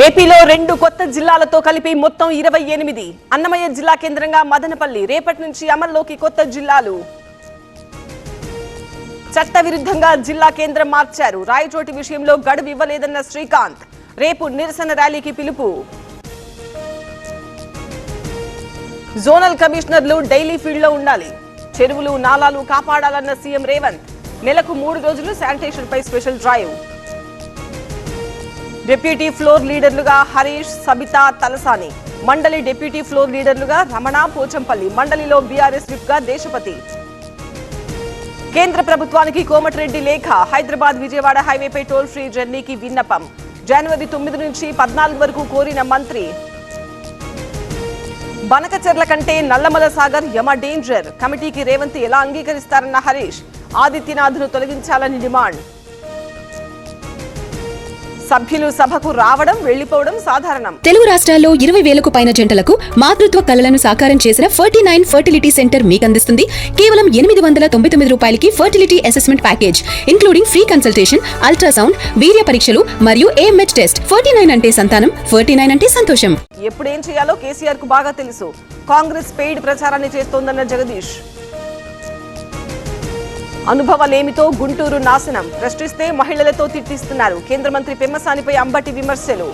ఏపీలో 2 కొత్త జిల్లాలతో కలిపి మొత్తం 28. అన్నమయ్య జిల్లా కేంద్రంగా మదనపల్లి. రేపటి నుంచి అమల్లోకి కొత్త జిల్లాలు. చట్టవిరుద్ధంగా జిల్లా కేంద్రం మార్చారు. రాయచోటి విషయంలో గడువు ఇవ్వలేదన్న శ్రీకాంత్. రేపు నిరసన ర్యాలీకి పిలుపు. జోనల్ కమిషనర్లు డైలీ ఫీల్డ్ లో ఉండాలి. చెరువులు నాలాలు కాపాడాలన్న సీఎం రేవంత్. నెలకు 3 రోజులు శానిటేషన్ పై స్పెషల్ డ్రైవ్. డిప్యూటీ ఫ్లోర్ లీడర్లుగా హరీష్, సబితా, తలసాని. మండలి డిప్యూటీ ఫ్లోర్ లీడర్లుగా రమణ, పోచంపల్లి. మండలిలో బీఆర్ఎస్ విప్ గా దేశపతి. కేంద్ర ప్రభుత్వానికి కోమటిరెడ్డి లేఖ. హైదరాబాద్ విజయవాడ హైవేపై టోల్ ఫ్రీ జర్నీకి విన్నపం. జనవరి 9 నుంచి 14 వరకు కోరిన మంత్రి. బనకచెర్ల కంటే నల్లమల సాగర్ యమ డేంజర్. కమిటీకి రేవంత్ ఎలా అంగీకరిస్తారన్న హరీష్. ఆదిత్యనాథ్ను తొలగించాలని డిమాండ్. సభ్యులు సభకు రావడం, వెళ్లిపోవడం సాధారణం. తెలుగు రాష్ట్రాల్లో 20,000కు పైన జంటలకు మాతృత్వ కలలను సాకారం చేసిన 49 ఫర్టిలిటీ సెంటర్ మీకు అందిస్తుంది. కేవలం 899 రూపాయలకి fertility assessment package, including free consultation, ultrasound, వీర్య పరీక్షలు మరియు AMH టెస్ట్. 49 అంటే సంతానం, 49 అంటే సంతోషం. ఎప్పుడేం చేయాలో కేసీఆర్ కు బాగా తెలుసు. కాంగ్రెస్ పెయిడ్ ప్రచారాన్ని చేస్తోందన్న జగదీష్. అనుభవలేమితో గుంటూరు నాశనం. ప్రశ్నిస్తే మహిళలతో తిట్టిస్తున్నారు. కేంద్ర మంత్రి పెమ్మసానిపై అంబటి విమర్శలు.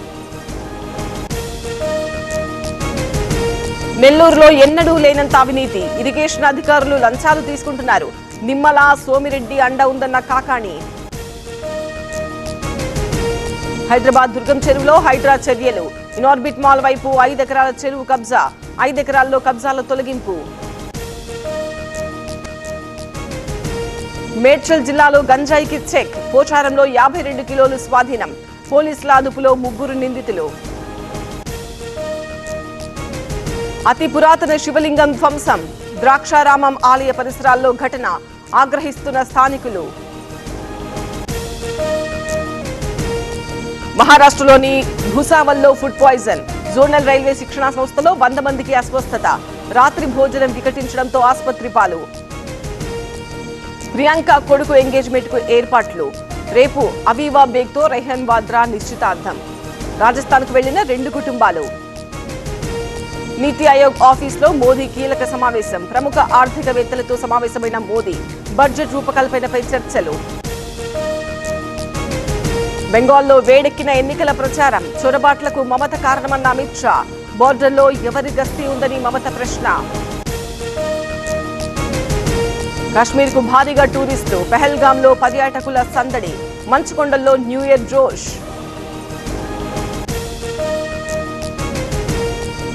నెల్లూరులో ఎన్నడూ లేనంత అవినీతి. ఇరిగేషన్ అధికారులు లంచాలు తీసుకుంటున్నారు. నిమ్మల, సోమిరెడ్డి అండ ఉందన్న కాకాణి. హైదరాబాద్ దుర్గం చెరువులో హైడ్రా చర్యలు. ఇనార్బిట్ మాల్ వైపు 5 ఎకరాల చెరువు కబ్జా. 5 ఎకరాల్లో కబ్జాల తొలగింపు. మేడ్చల్ జిల్లాలో గంజాయికి చెక్. పోచారంలో 52 కిలోలు స్వాధీనం. పోలీసుల అదుపులో 3 నిందితులు. అతి పురాతన శివలింగం ధ్వంసం. ద్రాక్షారామం ఆలయ పరిసరాల్లో ఘటన. ఆగ్రహిస్తున్న స్థానికులు. మహారాష్ట్రలోని భూసావల్లో ఫుడ్ పాయిజన్. జోనల్ రైల్వే శిక్షణా సంస్థలో 100 మందికి అస్వస్థత. రాత్రి భోజనం వికటించడంతో ఆసుపత్రి పాలు. ప్రియాంక కొడుకు ఎంగేజ్మెంట్ కు ఏర్పాట్లు. రేపు అవీవా బేగ్ తో రెహన్ వాద్రా నిశ్చితార్థం. రాజస్థాన్ కు వెళ్లిన 2 కుటుంబాలు. నీతి ఆయోగ్ ఆఫీస్ లో మోదీ కీలక సమావేశం. ప్రముఖ ఆర్థికవేత్తలతో సమావేశమైన మోదీ. బడ్జెట్ రూపకల్పనపై చర్చలు. బెంగాల్లో వేడెక్కిన ఎన్నికల ప్రచారం. చొరబాట్లకు మమత కారణమన్న అమిత్ షా. బోర్డర్లో ఎవరి గస్తీ ఉందని మమత ప్రశ్న. కాశ్మీర్ కు భారీగా టూరిస్టులు. పెహల్గామ్ లో పర్యాటకుల సందడి. మంచుకొండల్లో న్యూ ఇయర్ జోష్.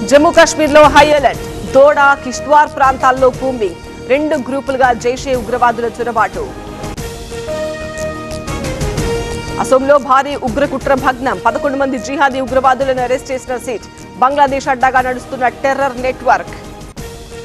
జమ్మూ కాశ్మీర్ లో హై అలర్ట్. దోడా, కిష్ట్వార్ ప్రాంతాల్లో కూంబింగ్. 2 గ్రూపులుగా జైషే ఉగ్రవాదుల చొరబాటు. అసోంలో భారీ ఉగ్రకుట్ర భగ్నం. 11 మంది జిహాదీ ఉగ్రవాదులను అరెస్ట్ చేసిన సిట్. బంగ్లాదేశ్ అడ్డాగా నడుస్తున్న టెర్రర్ నెట్వర్క్.